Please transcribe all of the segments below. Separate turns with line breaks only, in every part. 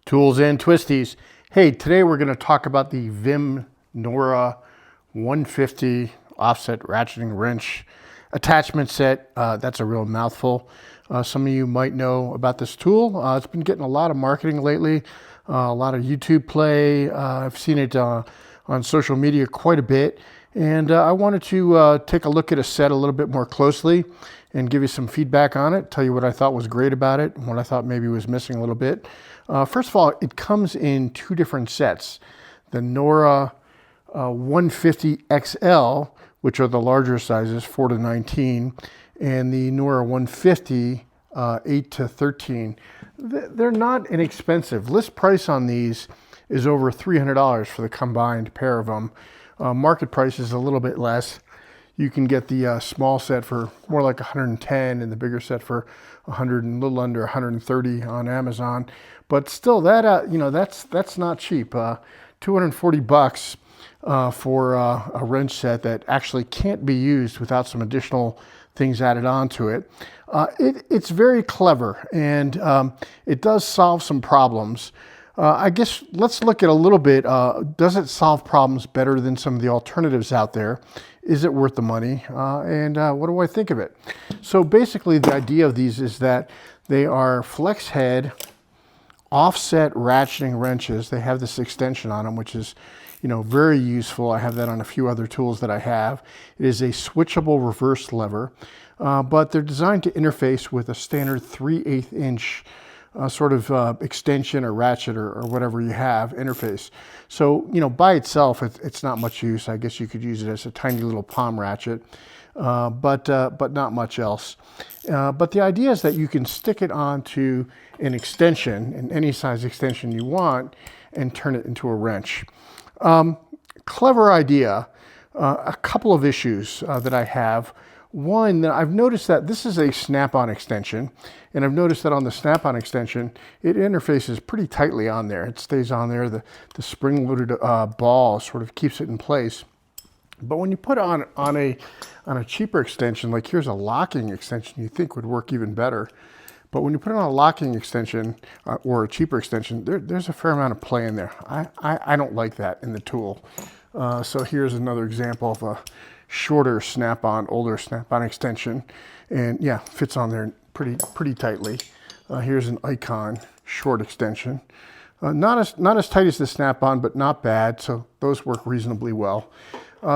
Tools and twisties. Hey, today we're going to talk about the VIM Nora 150 offset ratcheting wrench attachment set. That's a real mouthful. Some of you might know about this tool. It's been getting a lot of marketing lately, a lot of YouTube play. I've seen it on social media quite a bit. And I wanted to take a look at a set a little bit more closely and give you some feedback on it, tell you what I thought was great about it, and what I thought maybe was missing a little bit. First of all, it comes in two different sets. The Nora 150 XL, which are the larger sizes, 4 to 19, and the Nora 150 8 to 13. They're not inexpensive. List price on these is over $300 for the combined pair of them. Market price is a little bit less. You can get the small set for more like 110 and the bigger set for 100 and a little under 130 on Amazon. But still, that that's not cheap. 240 bucks for a wrench set that actually can't be used without some additional things added onto it. It's very clever, and it does solve some problems. I guess let's look at a little bit, does it solve problems better than some of the alternatives out there? Is it worth the money? And what do I think of it? So basically the idea of these is that they are flex head, offset ratcheting wrenches. They have this extension on them, which is, very useful. I have that on a few other tools that I have. It is a switchable reverse lever, but they're designed to interface with a standard 3/8 inch sort of extension or ratchet or whatever you have interface. So, by itself, it's not much use. I guess you could use it as a tiny little palm ratchet, but not much else. But the idea is that you can stick it onto an extension, in any size extension you want, and turn it into a wrench. Clever idea. A couple of issues that I have. One, that I've noticed that this is a snap-on extension, and I've noticed that on the snap-on extension, it interfaces pretty tightly on there. It stays on there. The spring-loaded ball sort of keeps it in place. But when you put it on a cheaper extension, like here's a locking extension you think would work even better. But when you put it on a locking extension or a cheaper extension, there's a fair amount of play in there. I don't like that in the tool. So here's another example of a shorter snap-on, older snap-on extension, and yeah, fits on there pretty tightly. Here's an Icon short extension, not as tight as the snap-on, but not bad. So those work reasonably well.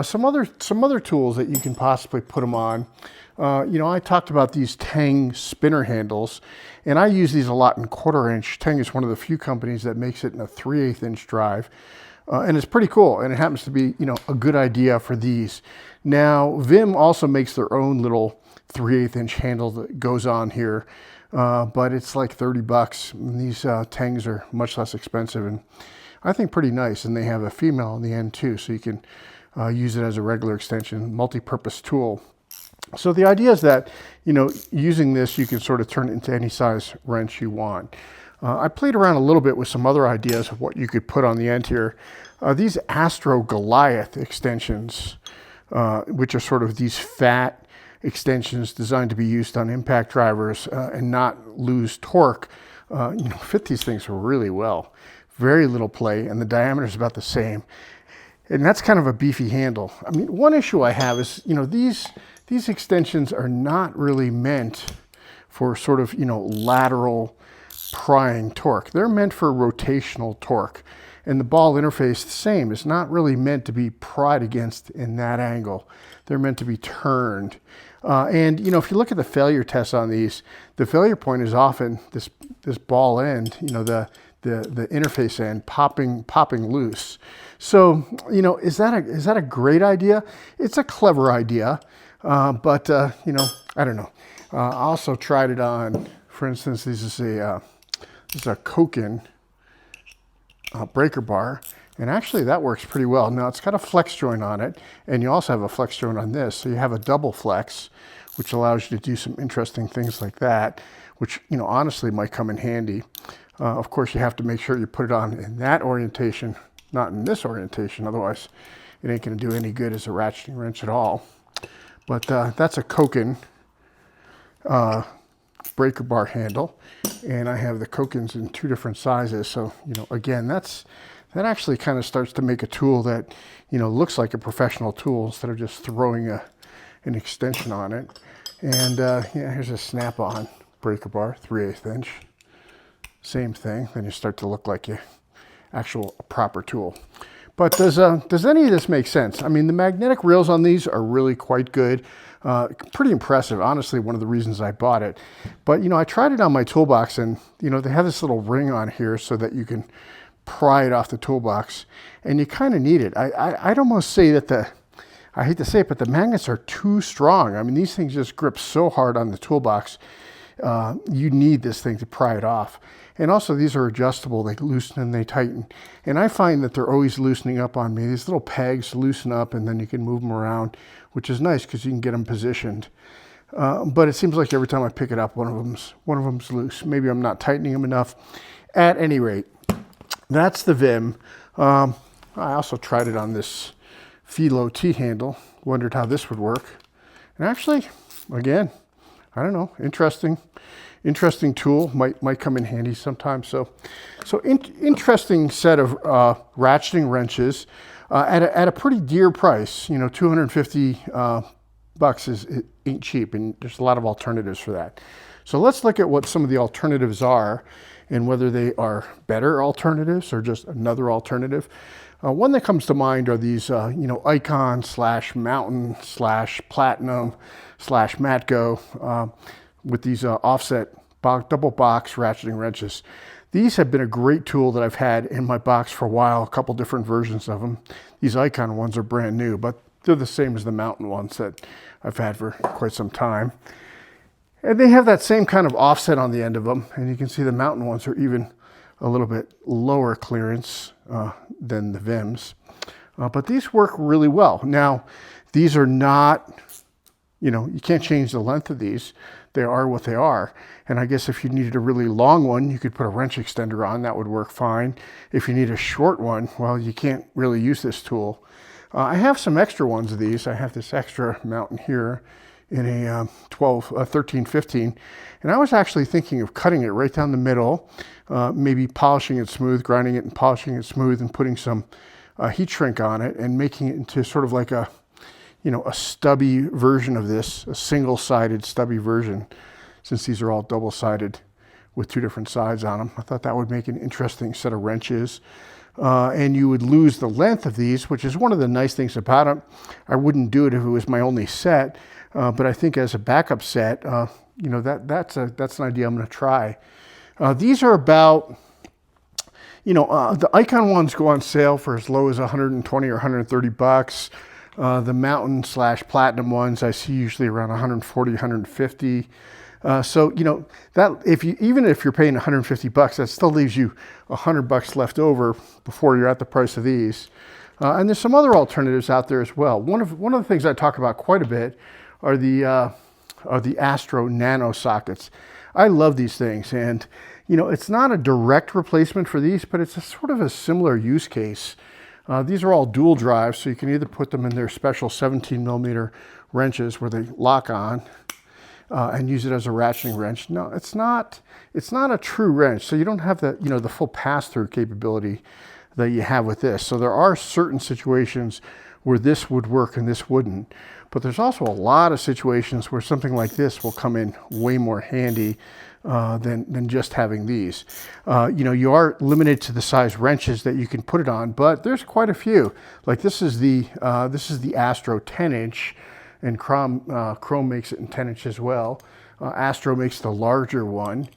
Some other tools that you can possibly put them on. I talked about these Tang spinner handles, and I use these a lot in 1/4 inch. Tang is one of the few companies that makes it in a 3/8 inch drive. And it's pretty cool, and it happens to be, a good idea for these. Now, VIM also makes their own little 3/8 inch handle that goes on here, but it's like 30 bucks. And these Tangs are much less expensive, and I think pretty nice. And they have a female on the end too, so you can use it as a regular extension, multi-purpose tool. So the idea is that, using this, you can sort of turn it into any size wrench you want. I played around a little bit with some other ideas of what you could put on the end here. These Astro Goliath extensions, which are sort of these fat extensions designed to be used on impact drivers and not lose torque, fit these things really well. Very little play, and the diameter is about the same. And that's kind of a beefy handle. I mean, one issue I have is, these extensions are not really meant for sort of, lateral prying torque. They're meant for rotational torque. And the ball interface, the same, is not really meant to be pried against in that angle. They're meant to be turned. And, if you look at the failure tests on these, the failure point is often this ball end, the interface end popping loose. So, is that a great idea? It's a clever idea, but I don't know. I also tried it on, for instance, this is a Koken breaker bar, and actually that works pretty well. Now it's got a flex joint on it, and you also have a flex joint on this, so you have a double flex, which allows you to do some interesting things like that, which honestly might come in handy. Of course, you have to make sure you put it on in that orientation, not in this orientation, otherwise it ain't going to do any good as a ratcheting wrench at all. But that's a Koken breaker bar handle, and I have the Kokens in 2 different sizes. So, again, that actually kind of starts to make a tool that, looks like a professional tool instead of just throwing an extension on it. And yeah, here's a snap-on breaker bar, 3/8 inch. Same thing. Then you start to look like a proper tool. But does any of this make sense? I mean, the magnetic rails on these are really quite good. Pretty impressive. Honestly, one of the reasons I bought it. But, I tried it on my toolbox, and, they have this little ring on here so that you can pry it off the toolbox. And you kind of need it. I'd almost say that I hate to say it, but the magnets are too strong. I mean, these things just grip so hard on the toolbox. You need this thing to pry it off. And also, these are adjustable. They loosen and they tighten. And I find that they're always loosening up on me. These little pegs loosen up, and then you can move them around, which is nice because you can get them positioned. But it seems like every time I pick it up, one of them's loose. Maybe I'm not tightening them enough. At any rate, that's the VIM. I also tried it on this Philo T-handle. Wondered how this would work. And actually, again, I don't know, interesting tool, might come in handy sometimes. So interesting set of ratcheting wrenches at a pretty dear price. 250 bucks it ain't cheap, and there's a lot of alternatives for that. So let's look at what some of the alternatives are and whether they are better alternatives or just another alternative. One that comes to mind are these, Icon / Mountain / Platinum / Matco with these offset double box ratcheting wrenches. These have been a great tool that I've had in my box for a while, a couple different versions of them. These Icon ones are brand new, but they're the same as the Mountain ones that I've had for quite some time. And they have that same kind of offset on the end of them, and you can see the Mountain ones are even a little bit lower clearance than the VIMs. But these work really well. Now, these are not, you can't change the length of these. They are what they are. And I guess if you needed a really long one, you could put a wrench extender on. That would work fine. If you need a short one, well, you can't really use this tool. I have some extra ones of these. I have this extra Mountain here in a 1315. And I was actually thinking of cutting it right down the middle, maybe polishing it smooth, grinding it and polishing it smooth, and putting some heat shrink on it and making it into sort of like a stubby version of this, a single-sided stubby version, since these are all double-sided with 2 different sides on them. I thought that would make an interesting set of wrenches. And you would lose the length of these, which is one of the nice things about it. I wouldn't do it if it was my only set, but I think as a backup set, that's an idea I'm going to try. These are about, the Icon ones go on sale for as low as 120 or 130 bucks. The Mountain / Platinum ones I see usually around 140, 150. So, that even if you're paying 150 bucks, that still leaves you 100 bucks left over before you're at the price of these. And there's some other alternatives out there as well. One of the things I talk about quite a bit are the Astro nano sockets. I love these things, and it's not a direct replacement for these, but it's a sort of a similar use case. These are all dual drives, so you can either put them in their special 17mm wrenches where they lock on and use it as a ratcheting wrench. No, it's not a true wrench, so you don't have the full pass-through capability that you have with this. So there are certain situations where this would work and this wouldn't. But there's also a lot of situations where something like this will come in way more handy than just having these. You are limited to the size wrenches that you can put it on, but there's quite a few. Like this is the Astro 10-inch, and Chrome makes it in 10-inch as well. Astro makes the larger one,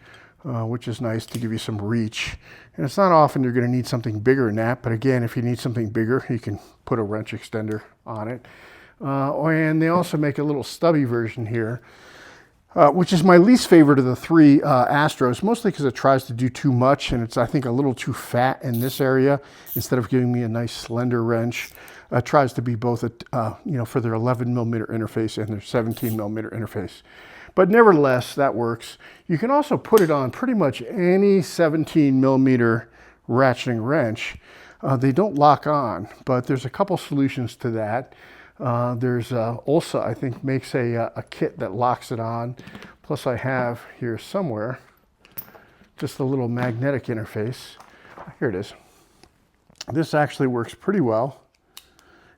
which is nice to give you some reach. And it's not often you're going to need something bigger than that, but again, if you need something bigger, you can put a wrench extender on it. And they also make a little stubby version here, which is my least favorite of the 3 Astros, mostly because it tries to do too much, and it's, I think, a little too fat in this area. Instead of giving me a nice slender wrench, it tries to be both, for their 11mm interface and their 17mm interface. But nevertheless, that works. You can also put it on pretty much any 17mm ratcheting wrench. They don't lock on, but there's a couple solutions to that. There's Ulsa, I think, makes a kit that locks it on, Plus I have here somewhere just a little magnetic interface. Here it is. This actually works pretty well.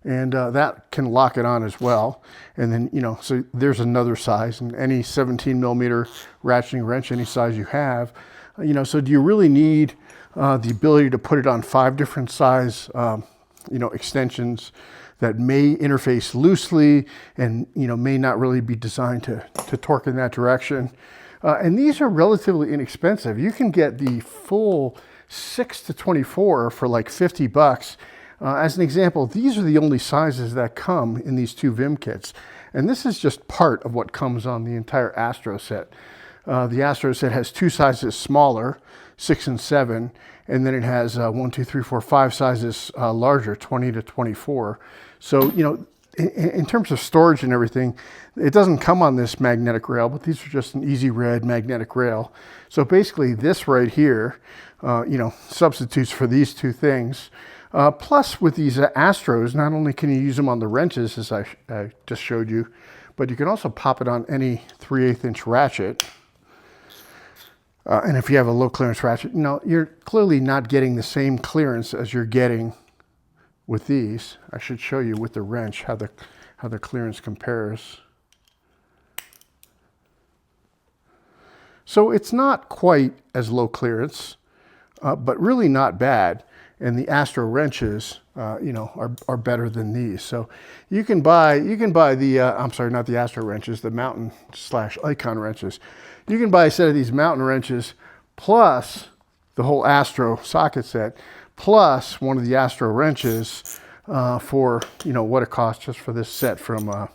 And that can lock it on as well. And then, you know, so there's another size, and any 17 millimeter ratcheting wrench, any size you have, you know, so do you really need the ability to put it on 5 different size, you know, extensions that may interface loosely and, you know, may not really be designed to torque in that direction. And these are relatively inexpensive. You can get the full 6 to 24 for like 50 bucks. As an example, these are the only sizes that come in these 2 VIM kits. And this is just part of what comes on the entire Astro set. The Astro set has 2 sizes smaller, 6 and 7, and then it has 1, 2, 3, 4, 5 sizes larger, 20 to 24. So, you know, in terms of storage and everything, it doesn't come on this magnetic rail, but these are just an easy red magnetic rail. So basically this right here, you know, substitutes for these 2 things. Plus with these Astros, not only can you use them on the wrenches, as I just showed you, but you can also pop it on any 3/8 inch ratchet. And if you have a low clearance ratchet, you know, you're clearly not getting the same clearance as you're getting with these. I should show you with the wrench how the clearance compares. So it's not quite as low clearance, but really not bad. And the Astro wrenches, you know, are better than these. So you can buy the, I'm sorry, not the Astro wrenches, the Mountain / Icon wrenches. You can buy a set of these Mountain wrenches plus the whole Astro socket set, plus one of the Astro wrenches for, you know, what it costs just for this set from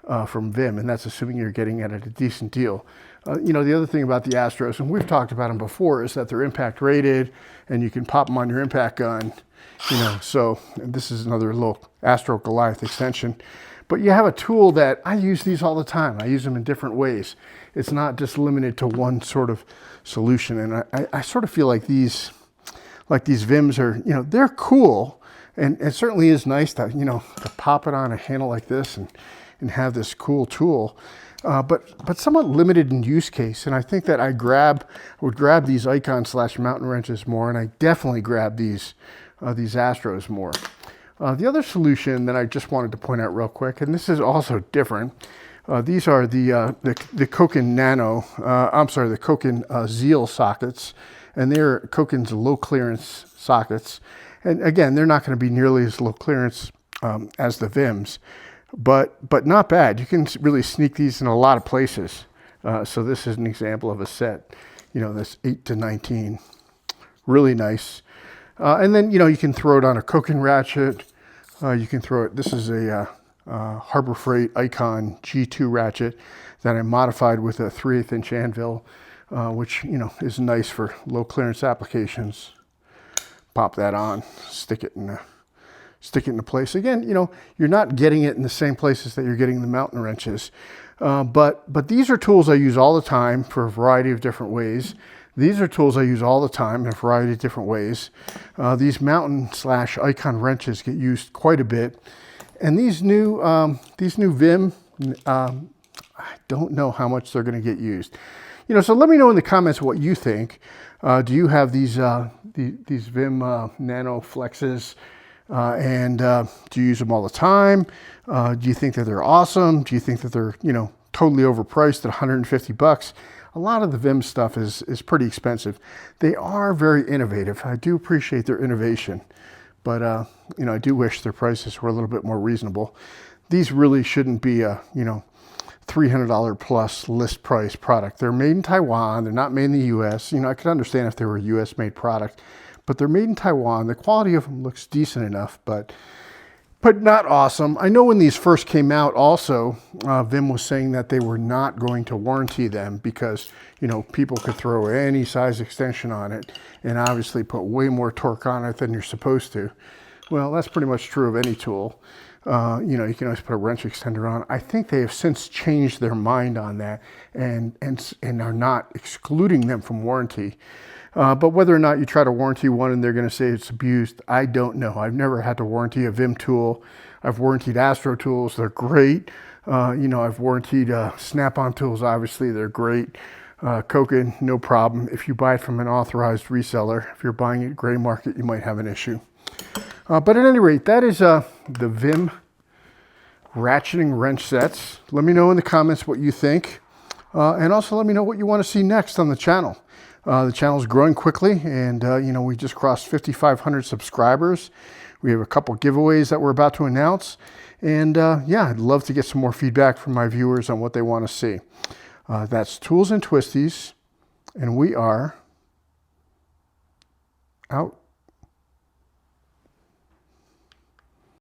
VIM. And that's assuming you're getting it at a decent deal. You know, the other thing about the Astros, and we've talked about them before, is that they're impact rated and you can pop them on your impact gun, you know. So this is another little Astro Goliath extension. But you have a tool that I use these all the time. I use them in different ways. It's not just limited to one sort of solution. And I sort of feel like these VIMs are, you know, they're cool. And it certainly is nice to, you know, to pop it on a handle like this and have this cool tool. But somewhat limited in use case. And I think that I would grab these Icon / Mountain wrenches more, and I definitely grab these Astros more. The other solution that I just wanted to point out real quick, and this is also different. These are the Koken Nano, the Koken Zeal sockets, and they're Koken's low clearance sockets. And again, they're not going to be nearly as low clearance as the VIMs. But not bad. You can really sneak these in a lot of places. So this is an example of a set, you know, that's 8 to 19. Really nice. And then, you know, you can throw it on a Koken ratchet. You can throw it, this is a Harbor Freight Icon G2 ratchet that I modified with a 3/8 inch anvil, which, you know, is nice for low clearance applications. Pop that on, stick it into place. Again, you know, you're not getting it in the same places that you're getting the Mountain wrenches. But these are tools I use all the time for a variety of different ways. These are tools I use all the time in a variety of different ways. These Mountain / Icon wrenches get used quite a bit. And these new VIM, I don't know how much they're going to get used. You know, so let me know in the comments what you think. Do you have these VIM Nano Flexes? And do you use them all the time? Do you think that they're awesome? Do you think that they're, you know, totally overpriced at 150 bucks? A lot of the VIM stuff is pretty expensive. They are very innovative. I do appreciate their innovation, but you know, I do wish their prices were a little bit more reasonable. These really shouldn't be a, you know, $300 plus list price product. They're made in Taiwan. They're not made in the US. You know, I could understand if they were a US made product, but they're made in Taiwan. The quality of them looks decent enough, but not awesome. I know when these first came out also, VIM was saying that they were not going to warranty them because, you know, people could throw any size extension on it and obviously put way more torque on it than you're supposed to. Well, that's pretty much true of any tool. You know, you can always put a wrench extender on. I think they have since changed their mind on that and are not excluding them from warranty. But whether or not you try to warranty one and they're going to say it's abused, I don't know. I've never had to warranty a VIM tool. I've warrantied Astro tools. They're great. You know, I've warrantied Snap-on tools. Obviously, they're great. Koken, no problem. If you buy it from an authorized reseller, if you're buying it gray market, you might have an issue. But at any rate, that is the VIM ratcheting wrench sets. Let me know in the comments what you think. And also let me know what you want to see next on the channel. The channel is growing quickly, and you know, we just crossed 5,500 subscribers. We have a couple giveaways that we're about to announce. And yeah, I'd love to get some more feedback from my viewers on what they want to see. That's Tools and Twisties, and we are out.